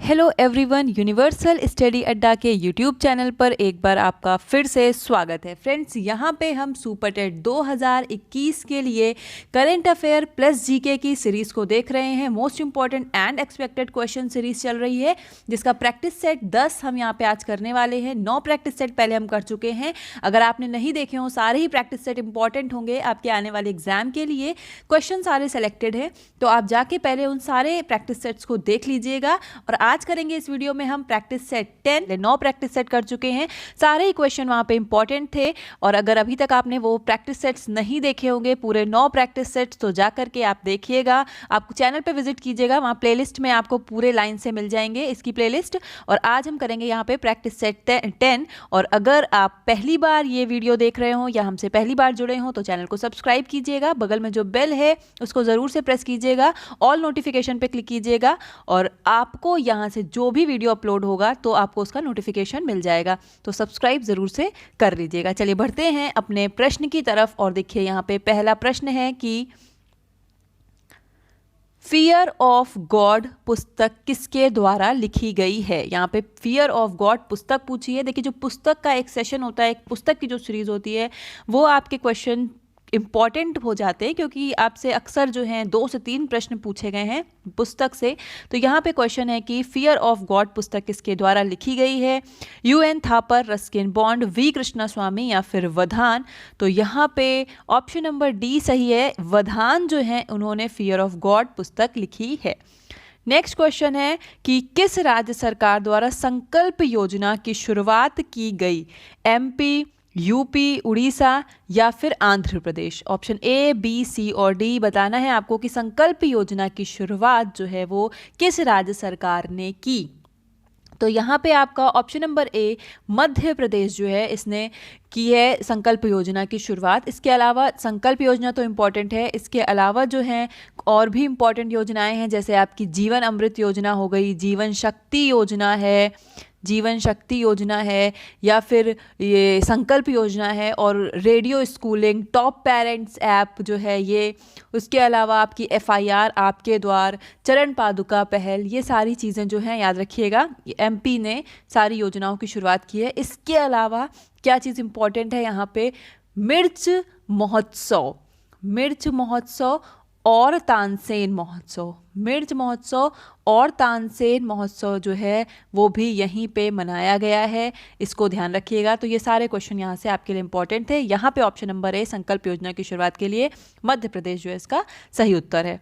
Hello everyone, universal study अड्डा के YouTube channel पर एक बार आपका फिर से स्वागत है। फ्रेंड्स, यहाँ पे हम सुपर टेट 2021 के लिए करेंट अफेयर प्लस जीके की सीरीज़ को देख रहे हैं। Most important and expected question series चल रही है, जिसका प्रैक्टिस सेट 10 हम यहाँ पे आज करने वाले हैं। 9 प्रैक्टिस सेट पहले हम कर चुके हैं। अगर आपने नहीं देखे हो, सारे ही प्रैक्टिस सेट इंपॉर्टेंट होंगे आपके आने वाले एग्जाम के लिए। क्वेश्चन सारे सेलेक्टेड हैं, तो आप जाके पहले उन सारे प्रैक्टिस सेट्स को देख लीजिएगा। और आज करेंगे इस वीडियो में हम प्रैक्टिस सेट 10। 9 प्रैक्टिस सेट कर चुके हैं, सारे ही क्वेश्चन वहां पे इंपॉर्टेंट थे। और अगर अभी तक आपने वो प्रैक्टिस सेट्स नहीं देखे होंगे, पूरे 9 प्रैक्टिस सेट्स, तो जा करके आप देखिएगा। आप चैनल पे विजिट कीजिएगा, वहाँ प्लेलिस्ट में आपको पूरे लाइन से मिल जाएंगे इसकी प्लेलिस्ट। और आज हम करेंगे यहाँ पे प्रैक्टिस सेट 10। और अगर आप पहली बार ये वीडियो देख रहे हो या हमसे पहली बार जुड़े हो, तो चैनल को सब्सक्राइब कीजिएगा। बगल में जो बेल है उसको ज़रूर से प्रेस कीजिएगा, ऑल नोटिफिकेशन पे क्लिक कीजिएगा, और आपको यहाँ से जो भी वीडियो अपलोड होगा तो आपको उसका नोटिफिकेशन मिल जाएगा। तो सब्सक्राइब ज़रूर से कर लीजिएगा। चलिए बढ़ते हैं अपने प्रश्न की तरफ। और देखिए यहाँ पे पहला प्रश्न है कि फियर ऑफ गॉड पुस्तक किसके द्वारा लिखी गई है। यहाँ पे फियर ऑफ गॉड पुस्तक पूछी है। देखिए, जो पुस्तक का एक सेशन होता है, एक पुस्तक की जो सीरीज होती है, वो आपके क्वेश्चन इंपॉर्टेंट हो जाते हैं, क्योंकि आपसे अक्सर जो हैं 2 से 3 प्रश्न पूछे गए हैं पुस्तक से। तो यहाँ पे क्वेश्चन है कि फियर ऑफ गॉड पुस्तक किसके द्वारा लिखी गई है। UN Thapar, Ruskin bond, V Krishnaswamy या फिर वधान। तो यहाँ पे ऑप्शन नंबर डी सही है। वधान जो है उन्होंने फियर ऑफ गॉड पुस्तक लिखी है। नेक्स्ट क्वेश्चन है कि किस राज्य सरकार द्वारा संकल्प योजना की शुरुआत की गई। MP, यूपी, उड़ीसा या फिर Andhra Pradesh. Option A, B, सी और डी बताना है आपको कि संकल्प योजना की शुरुआत जो है वो किस राज्य सरकार ने की। तो यहाँ पे आपका option number A, Madhya Pradesh जो है इसने की है संकल्प योजना की शुरुआत। इसके अलावा संकल्प योजना तो इम्पॉर्टेंट है, इसके अलावा जो है और भी इम्पॉर्टेंट योजनाएं हैं, जैसे आपकी जीवन अमृत योजना हो गई, जीवन शक्ति योजना है, जीवन शक्ति योजना है, या फिर ये संकल्प योजना है, और radio schooling, top parents app जो है ये। उसके अलावा आपकी FIR, आपके द्वार, चरण पादुका पहल, ये सारी चीज़ें जो हैं याद रखिएगा, MP ने सारी योजनाओं की शुरुआत की है। इसके अलावा क्या चीज़ इंपॉर्टेंट है यहाँ पे, मिर्च महोत्सव, मिर्च महोत्सव और तानसेन महोत्सव, मिर्च महोत्सव और तानसेन महोत्सव जो है वो भी यहीं पे मनाया गया है। इसको ध्यान रखिएगा। तो ये सारे क्वेश्चन यहाँ से आपके लिए इंपॉर्टेंट थे। यहाँ पे ऑप्शन नंबर ए, संकल्प योजना की शुरुआत के लिए मध्य प्रदेश जो है इसका सही उत्तर है।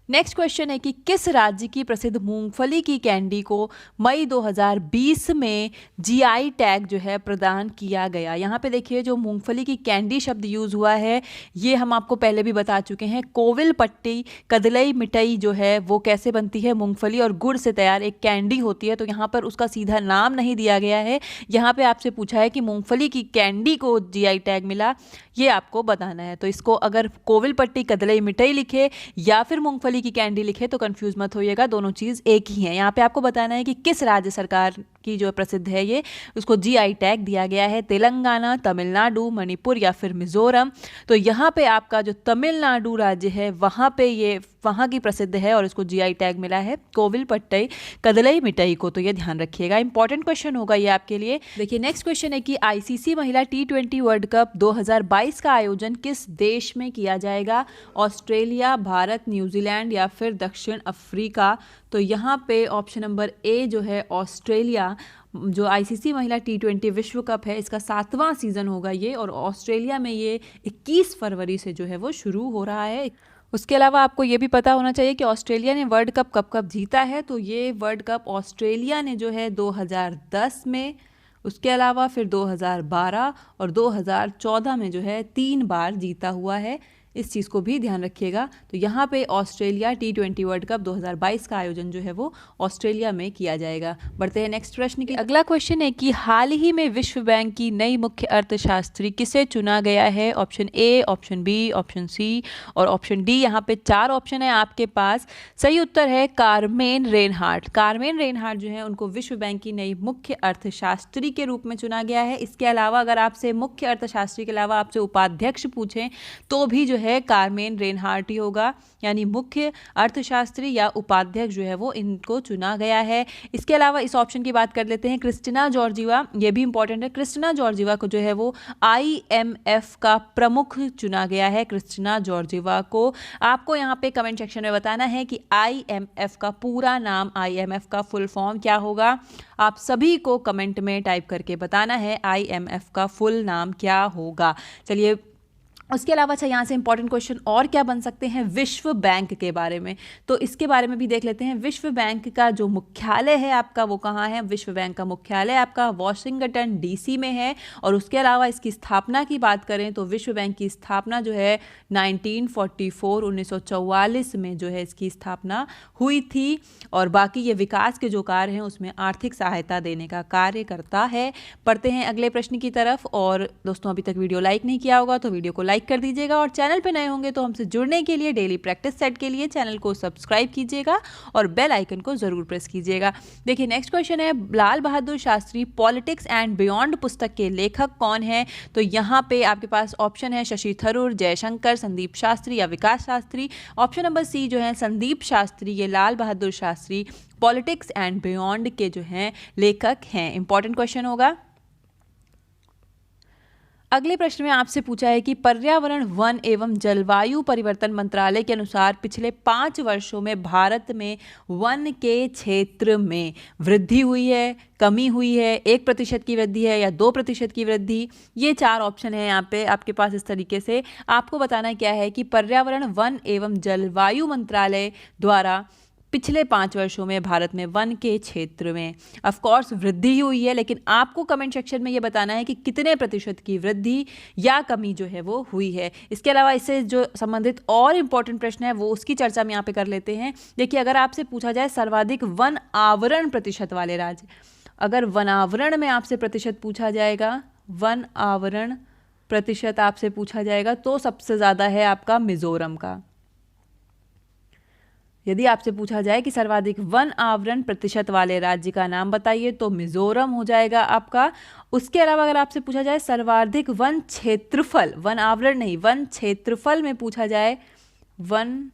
नेक्स्ट क्वेश्चन है कि किस राज्य की प्रसिद्ध मूंगफली की कैंडी को मई 2020 में GI टैग जो है प्रदान किया गया। यहाँ पे देखिए, जो मूंगफली की कैंडी शब्द यूज़ हुआ है, ये हम आपको पहले भी बता चुके हैं। कोविल पट्टी कदलई मिठाई जो है वो कैसे बनती है, मूंगफली और गुड़ से तैयार एक कैंडी होती है। तो यहाँ पर उसका सीधा नाम नहीं दिया गया है। यहाँ पे आपसे पूछा है कि मूंगफली की कैंडी को GI टैग मिला, ये आपको बताना है। तो इसको अगर कोविल पट्टी कदलई मिठाई लिखे या फिर मूंगफली की कैंडी लिखे तो कंफ्यूज मत होइएगा, दोनों चीज़ एक ही है। यहाँ पे आपको बताना है कि किस राज्य सरकार की जो प्रसिद्ध है ये, उसको GI टैग दिया गया है। तेलंगाना, तमिलनाडु, मणिपुर या फिर मिजोरम। तो यहाँ पे आपका जो तमिलनाडु राज्य है वहाँ पे ये वहाँ की प्रसिद्ध है और इसको GI टैग मिला है कोविल पट्टी कदलई मिठाई को। तो ये ध्यान रखिएगा, इंपॉर्टेंट क्वेश्चन होगा ये आपके लिए। देखिए, नेक्स्ट क्वेश्चन है कि ICC महिला T20 वर्ल्ड कप 2022 का आयोजन किस देश में किया जाएगा। ऑस्ट्रेलिया, भारत, न्यूजीलैंड या फिर दक्षिण अफ्रीका। तो यहाँ पे ऑप्शन नंबर ए जो है ऑस्ट्रेलिया। जो ICC महिला T20 विश्व कप है, इसका 7वां सीजन होगा ये, और ऑस्ट्रेलिया में ये 21 फरवरी से जो है वो शुरू हो रहा है। उसके अलावा आपको ये भी पता होना चाहिए कि ऑस्ट्रेलिया ने वर्ल्ड कप कब कब जीता है। तो ये वर्ल्ड कप ऑस्ट्रेलिया ने जो है 2010 में, उसके अलावा फिर 2012 और 2014 में जो है 3 बार जीता हुआ है। इस चीज़ को भी ध्यान रखिएगा। तो यहाँ पे ऑस्ट्रेलिया T20 वर्ल्ड कप 2022 का आयोजन जो है वो ऑस्ट्रेलिया में किया जाएगा। बढ़ते हैं नेक्स्ट प्रश्न की। अगला क्वेश्चन है कि हाल ही में विश्व बैंक की नई मुख्य अर्थशास्त्री किसे चुना गया है। Option A, option B, option C और ऑप्शन डी। यहाँ पे 4 ऑप्शन है आपके पास। सही उत्तर है कारमेन रेनहार्ट। कारमेन रेनहार्ट जो है उनको विश्व बैंक की नई मुख्य अर्थशास्त्री के रूप में चुना गया है। इसके अलावा अगर आपसे मुख्य अर्थशास्त्री के अलावा आपसे उपाध्यक्ष पूछें तो भी जो है है कार्मेन रेनहार्ट ही होगा, यानी मुख्य अर्थशास्त्री या उपाध्यक्ष जो है वो इनको चुना गया है। इसके अलावा इस ऑप्शन की बात कर लेते हैं क्रिस्टिना जॉर्जिवा, ये भी इंपॉर्टेंट है। क्रिस्टिना जॉर्जिवा को जो है वो IMF का प्रमुख चुना गया है। क्रिस्टिना जॉर्जिवा को आपको यहाँ पे कमेंट सेक्शन में बताना है कि IMF का पूरा नाम, IMF का फुल फॉर्म क्या होगा। आप सभी को कमेंट में टाइप करके बताना है IMF का फुल नाम क्या होगा। चलिए, उसके अलावा अच्छा यहाँ से इंपॉर्टेंट क्वेश्चन और क्या बन सकते हैं विश्व बैंक के बारे में, तो इसके बारे में भी देख लेते हैं। विश्व बैंक का जो मुख्यालय है आपका वो कहाँ है? विश्व बैंक का मुख्यालय आपका वॉशिंगटन DC में है। और उसके अलावा इसकी स्थापना की बात करें तो विश्व बैंक की स्थापना जो है 1944 में जो है इसकी स्थापना हुई थी। और बाकी ये विकास के जो कार्य हैं उसमें आर्थिक सहायता देने का कार्य करता है। पढ़ते हैं अगले प्रश्न की तरफ। और दोस्तों, अभी तक वीडियो लाइक नहीं किया होगा तो वीडियो को लाइक कर दीजिएगा, और चैनल पे नए होंगे तो हमसे जुड़ने के लिए, डेली प्रैक्टिस सेट के लिए चैनल को सब्सक्राइब कीजिएगा और बेल आइकन को जरूर प्रेस कीजिएगा। देखिए, नेक्स्ट क्वेश्चन है Lal Bahadur Shastri politics and beyond पुस्तक के लेखक कौन है? तो यहाँ पे आपके पास ऑप्शन है शशि थरूर, जयशंकर, संदीप शास्त्री या विकास शास्त्री। ऑप्शन नंबर सी जो है संदीप शास्त्री, ये Lal Bahadur Shastri politics and beyond के जो हैं लेखक हैं। इंपॉर्टेंट क्वेश्चन होगा। अगले प्रश्न में आपसे पूछा है कि पर्यावरण, वन एवं जलवायु परिवर्तन मंत्रालय के अनुसार पिछले 5 वर्षों में भारत में वन के क्षेत्र में वृद्धि हुई है, कमी हुई है, 1% की वृद्धि है या 2% की वृद्धि? ये 4 ऑप्शन है यहाँ पे आपके पास। इस तरीके से आपको बताना क्या है कि पर्यावरण, वन एवं जलवायु मंत्रालय द्वारा पिछले 5 वर्षों में भारत में वन के क्षेत्र में ऑफ कोर्स वृद्धि हुई है, लेकिन आपको कमेंट सेक्शन में ये बताना है कि कितने प्रतिशत की वृद्धि या कमी जो है वो हुई है। इसके अलावा इससे जो संबंधित और इम्पोर्टेंट प्रश्न है वो उसकी चर्चा हम यहाँ पे कर लेते हैं। देखिए, अगर आपसे पूछा जाए सर्वाधिक वन आवरण प्रतिशत वाले राज्य, अगर वन आवरण में आपसे प्रतिशत पूछा जाएगा, वन आवरण प्रतिशत आपसे पूछा जाएगा तो सबसे ज़्यादा है आपका मिजोरम का। यदि आपसे पूछा जाए कि सर्वाधिक वन आवरण प्रतिशत वाले राज्य का नाम बताइए तो मिजोरम हो जाएगा आपका। उसके अलावा अगर आपसे पूछा जाए सर्वाधिक वन क्षेत्रफल, वन आवरण नहीं, वन क्षेत्रफल में पूछा जाए, वन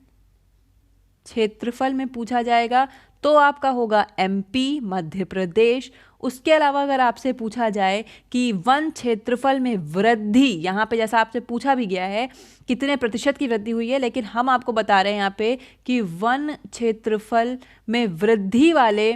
क्षेत्रफल में पूछा जाएगा तो आपका होगा MP, मध्य प्रदेश। उसके अलावा अगर आपसे पूछा जाए कि वन क्षेत्रफल में वृद्धि, यहाँ पे जैसा आपसे पूछा भी गया है कितने प्रतिशत की वृद्धि हुई है, लेकिन हम आपको बता रहे हैं यहाँ पे कि वन क्षेत्रफल में वृद्धि वाले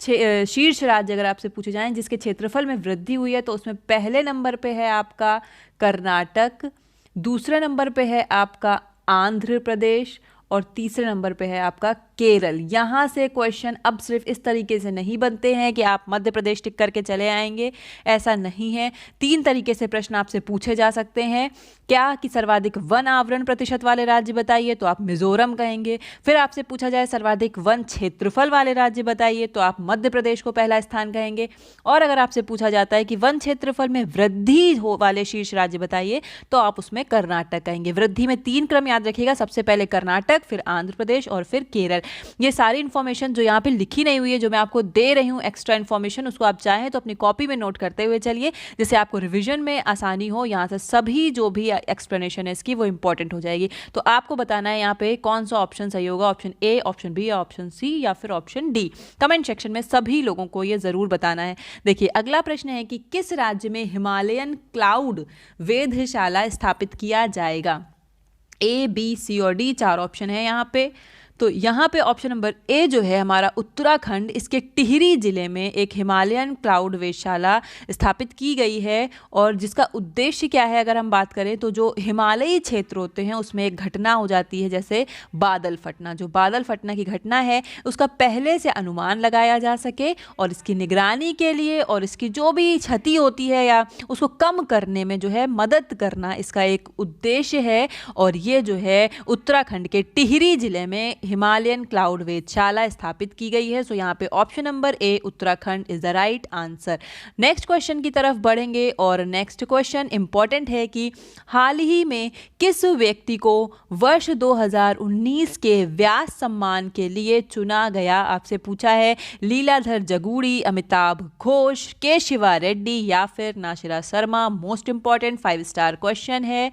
शीर्ष राज्य अगर आपसे पूछे जाएं जिसके क्षेत्रफल में वृद्धि हुई है तो उसमें पहले नंबर पे है आपका कर्नाटक, दूसरे नंबर पे है आपका आंध्र प्रदेश और तीसरे नंबर पे है आपका केरल। यहाँ से क्वेश्चन अब सिर्फ इस तरीके से नहीं बनते हैं कि आप मध्य प्रदेश टिक करके चले आएंगे, ऐसा नहीं है। 3 तरीके से प्रश्न आपसे पूछे जा सकते हैं। क्या कि सर्वाधिक वन आवरण प्रतिशत वाले राज्य बताइए तो आप मिजोरम कहेंगे। फिर आपसे पूछा जाए सर्वाधिक वन क्षेत्रफल वाले राज्य बताइए तो आप मध्य प्रदेश को पहला स्थान कहेंगे। और अगर आपसे पूछा जाता है कि वन क्षेत्रफल में वृद्धि हो वाले शीर्ष राज्य बताइए तो आप उसमें कर्नाटक कहेंगे। वृद्धि में 3 क्रम याद रखिएगा, सबसे पहले कर्नाटक, फिर आंध्र प्रदेश और फिर केरल। ये सारी इन्फॉर्मेशन जो यहाँ पे लिखी नहीं हुई है, जो मैं आपको दे रही हूँ एक्स्ट्रा इन्फॉर्मेशन, उसको आप चाहें तो अपनी कॉपी में नोट करते हुए चलिए, जिससे आपको रिवीजन में आसानी हो। यहाँ से सभी जो भी एक्सप्लेनेशन है इसकी वो इंपॉर्टेंट हो जाएगी। तो आपको बताना है यहाँ पे कौन सा ऑप्शन सही होगा, option A, option B, option C या फिर ऑप्शन डी। कमेंट सेक्शन में सभी लोगों को ये जरूर बताना है। देखिए, अगला प्रश्न है कि किस राज्य में हिमालयन क्लाउड वेधशाला स्थापित किया जाएगा? A, B, C और D 4 ऑप्शन है यहाँ पे। तो यहाँ पे ऑप्शन नंबर ए जो है हमारा उत्तराखंड, इसके टिहरी जिले में एक हिमालयन क्लाउड वेधशाला स्थापित की गई है। और जिसका उद्देश्य क्या है अगर हम बात करें तो जो हिमालयी क्षेत्र होते हैं उसमें एक घटना हो जाती है जैसे बादल फटना। जो बादल फटना की घटना है उसका पहले से अनुमान लगाया जा सके और इसकी निगरानी के लिए और इसकी जो भी क्षति होती है या उसको कम करने में जो है मदद करना इसका एक उद्देश्य है। और ये जो है उत्तराखंड के टिहरी जिले में हिमालयन क्लाउड वेधशाला स्थापित की गई है। सो यहाँ पे option number A Uttarakhand is the right answer. Next question की तरफ बढ़ेंगे और नेक्स्ट क्वेश्चन इंपॉर्टेंट है कि हाल ही में किस व्यक्ति को वर्ष 2019 के व्यास सम्मान के लिए चुना गया? आपसे पूछा है लीलाधर जगूड़ी, अमिताभ घोष, के शिवा रेड्डी या फिर Nashira Sharma. Most important 5 star question है।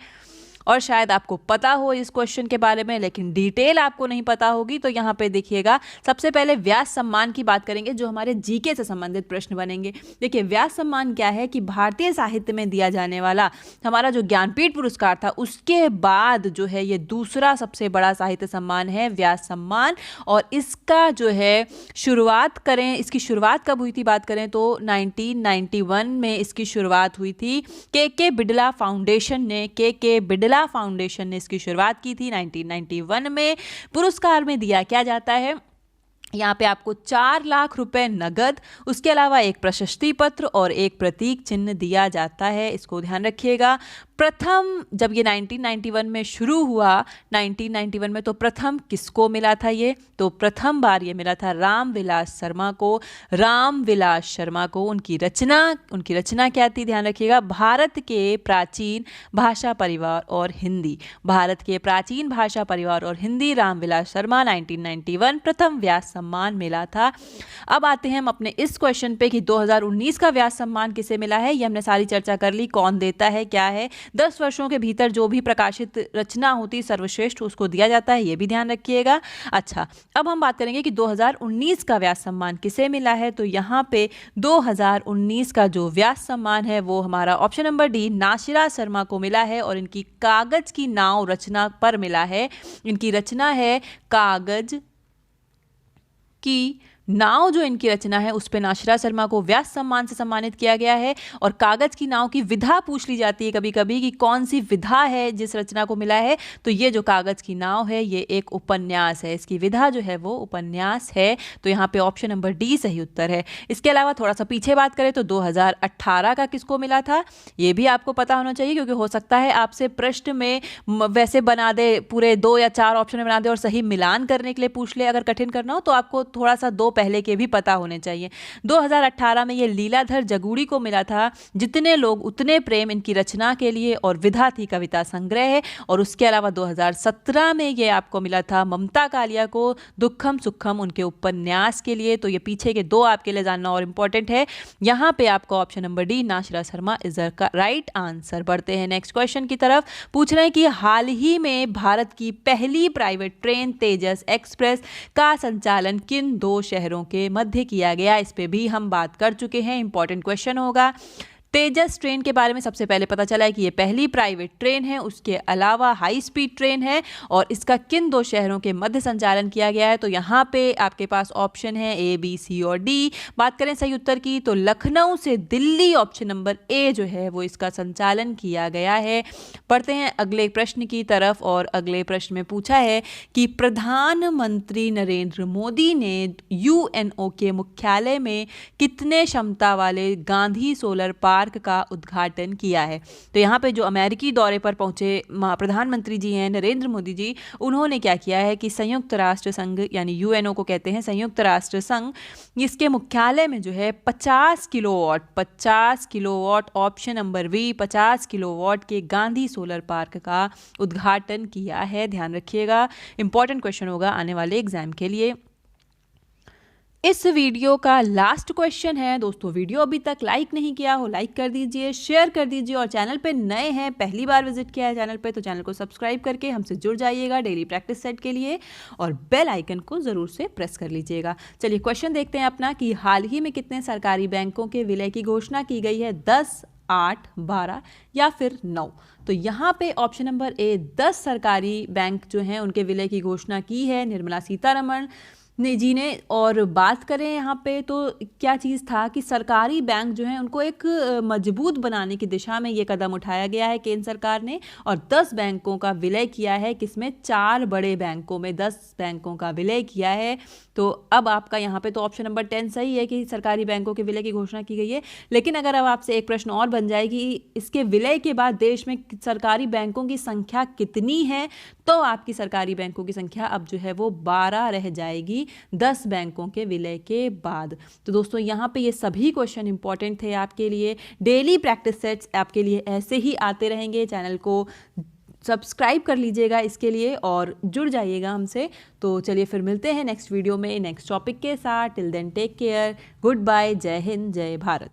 और शायद आपको पता हो इस क्वेश्चन के बारे में, लेकिन डिटेल आपको नहीं पता होगी। तो यहाँ पे देखिएगा, सबसे पहले व्यास सम्मान की बात करेंगे, जो हमारे जीके से संबंधित प्रश्न बनेंगे। देखिए, व्यास सम्मान क्या है कि भारतीय साहित्य में दिया जाने वाला हमारा जो ज्ञानपीठ पुरस्कार था, उसके बाद जो है ये दूसरा सबसे बड़ा साहित्य सम्मान है व्यास सम्मान। और इसका जो है शुरुआत करें, इसकी शुरुआत कब हुई थी बात करें तो 1991 में इसकी शुरुआत हुई थी। के बिड़ला फाउंडेशन ने इसकी शुरुआत की थी 1991 में। पुरस्कार में दिया क्या जाता है, यहाँ पे आपको 4 लाख रुपए नगद, उसके अलावा एक प्रशस्ति पत्र और एक प्रतीक चिन्ह दिया जाता है। इसको ध्यान रखिएगा। प्रथम जब ये 1991 में शुरू हुआ, 1991 में, तो प्रथम किसको मिला था ये, तो प्रथम बार ये मिला था रामविलास शर्मा को। उनकी रचना क्या थी, ध्यान रखिएगा, भारत के प्राचीन भाषा परिवार और हिंदी, रामविलास शर्मा 1991 प्रथम व्यास सम्मान मिला था। अब आते हैं हम अपने इस क्वेश्चन पे कि 2019 का व्यास सम्मान किसे मिला है। ये हमने सारी चर्चा कर ली, कौन देता है, क्या है। 10 वर्षों के भीतर जो भी प्रकाशित रचना होती सर्वश्रेष्ठ, उसको दिया जाता है, ये भी ध्यान रखिएगा। अच्छा, अब हम बात करेंगे कि 2019 का व्यास सम्मान किसे मिला है। तो यहाँ पे 2019 का जो व्यास सम्मान है वो हमारा option number D Nashira Sharma को मिला है, और इनकी कागज की नाव रचना पर मिला है। इनकी रचना है कागज की नाव, जो इनकी रचना है उस पे नाशिरा शर्मा को व्यास सम्मान से सम्मानित किया गया है। और कागज की नाव की विधा पूछ ली जाती है कभी कभी कि कौन सी विधा है जिस रचना को मिला है। तो ये जो कागज की नाव है ये एक उपन्यास है, इसकी विधा जो है वो उपन्यास है। तो यहाँ पे ऑप्शन नंबर डी सही उत्तर है। इसके अलावा थोड़ा सा पीछे बात करें तो 2018 का किसको मिला था, ये भी आपको पता होना चाहिए, क्योंकि हो सकता है आपसे प्रश्न में वैसे बना दे, पूरे 2 या 4 ऑप्शन में बना दे और सही मिलान करने के लिए पूछ ले। अगर कठिन करना हो तो आपको थोड़ा सा 2 पहले के भी पता होने चाहिए। 2018 में ये लीलाधर जगूड़ी को मिला था, जितने लोग उतने प्रेम, इनकी रचना के लिए, और विधा थी कविता संग्रह है। और उसके अलावा 2017 में ये आपको मिला था ममता कालिया को दुखम सुखम, उनके उपन्यास के लिए। तो ये पीछे के 2 आपके लिए जानना और इंपॉर्टेंट है। यहाँ पे आपको option number D Nashira Sharma is the right answer. बढ़ते हैं नेक्स्ट क्वेश्चन की तरफ। पूछ रहे हैं कि हाल ही में भारत की पहली प्राइवेट ट्रेन तेजस एक्सप्रेस का संचालन किन 2 शहरों के मध्य किया गया। इस पे भी हम बात कर चुके हैं, इंपॉर्टेंट क्वेश्चन होगा। तेजस ट्रेन के बारे में सबसे पहले पता चला है कि ये पहली प्राइवेट ट्रेन है, उसके अलावा हाई स्पीड ट्रेन है, और इसका किन 2 शहरों के मध्य संचालन किया गया है। तो यहाँ पे आपके पास ऑप्शन है ए, बी, सी और डी। बात करें सही उत्तर की तो लखनऊ से दिल्ली, ऑप्शन नंबर ए जो है वो इसका संचालन किया गया है। पढ़ते हैं अगले प्रश्न की तरफ, और अगले प्रश्न में पूछा है कि प्रधानमंत्री नरेंद्र मोदी ने यूएनओ के मुख्यालय में कितने क्षमता वाले गांधी सोलर पार्क का उद्घाटन किया है। तो यहाँ पे जो अमेरिकी दौरे पर पहुंचे प्रधानमंत्री जी हैं नरेंद्र मोदी जी, उन्होंने क्या किया है कि संयुक्त राष्ट्र संघ, यानी यूएनओ को कहते हैं संयुक्त राष्ट्र संघ, इसके मुख्यालय में जो है 50 kilowatt, option number B 50 kilowatt के गांधी सोलर पार्क का उद्घाटन किया है। ध्यान रखिएगा, इंपॉर्टेंट क्वेश्चन होगा आने वाले एग्जाम के लिए। इस वीडियो का लास्ट क्वेश्चन है दोस्तों, वीडियो अभी तक लाइक नहीं किया हो लाइक कर दीजिए, शेयर कर दीजिए, और चैनल पे नए हैं, पहली बार विजिट किया है चैनल पे, तो चैनल को सब्सक्राइब करके हमसे जुड़ जाइएगा डेली प्रैक्टिस सेट के लिए, और बेल आइकन को ज़रूर से प्रेस कर लीजिएगा। चलिए क्वेश्चन देखते हैं अपना कि हाल ही में कितने सरकारी बैंकों के विलय की घोषणा की गई है, 10, 8, 12 या फिर 9। तो यहाँ पे ऑप्शन नंबर ए 10 सरकारी बैंक जो हैं उनके विलय की घोषणा की है निर्मला सीतारमण जी ने। और बात करें यहाँ पे तो क्या चीज़ था कि सरकारी बैंक जो हैं उनको एक मजबूत बनाने की दिशा में ये कदम उठाया गया है केंद्र सरकार ने, और 10 बैंकों का विलय किया है, किसमें 4 बड़े बैंकों में 10 बैंकों का विलय किया है। तो अब आपका यहाँ पे तो ऑप्शन नंबर 10 सही है कि सरकारी बैंकों के विलय की घोषणा की गई है। लेकिन अगर अब आपसे एक प्रश्न और बन जाए कि इसके विलय के बाद देश में सरकारी बैंकों की संख्या कितनी है, तो आपकी सरकारी बैंकों की संख्या अब जो है वो 12 रह जाएगी 10 बैंकों के विलय के बाद। तो दोस्तों यहाँ पे ये सभी क्वेश्चन इंपॉर्टेंट थे आपके लिए। डेली प्रैक्टिस सेट्स आपके लिए ऐसे ही आते रहेंगे। चैनल को सब्सक्राइब कर लीजिएगा इसके लिए और जुड़ जाइएगा हमसे। तो चलिए फिर मिलते हैं नेक्स्ट वीडियो में नेक्स्ट टॉपिक के साथ। Till then take care, good bye, जय हिंद, जय भारत।